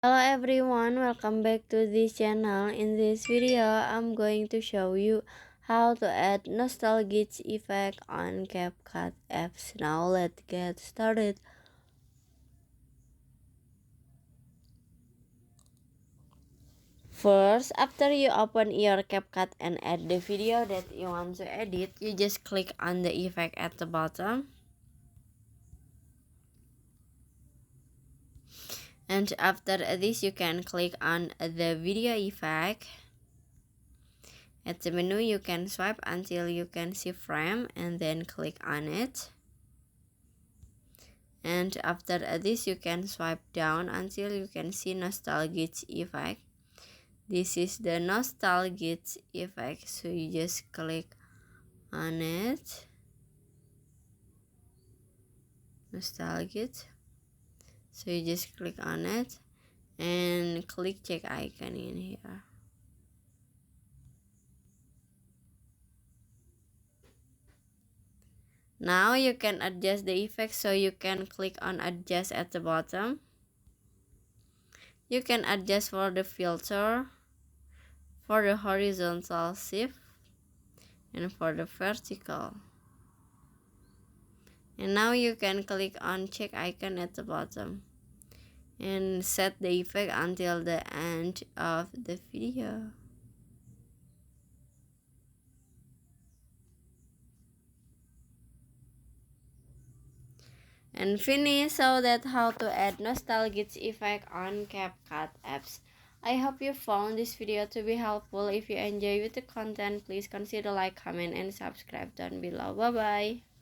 Hello everyone, welcome back to this channel. In this video, I'm going to show you how to add nostalgic effect on CapCut apps. Now let's get started. First, after you open your CapCut and add the video that you want to edit, you just click on the effect at the bottom. And after this, you can click on the video effect. At the menu, you can swipe until you can see frame and then click on it. And after this, you can swipe down until you can see nostalgic effect. This is the nostalgic effect, so you just click on it. Nostalgic. So you just click on it and click check icon in here. Now you can adjust the effect, so you can click on adjust at the bottom. You can adjust for the filter, for the horizontal shift, and for the vertical. And now you can click on check icon at the bottom and set the effect until the end of the video. And finish. So that's how to add nostalgic effect on CapCut apps. I hope you found this video to be helpful. If you enjoy with the content, please consider like, comment, and subscribe down below. Bye bye.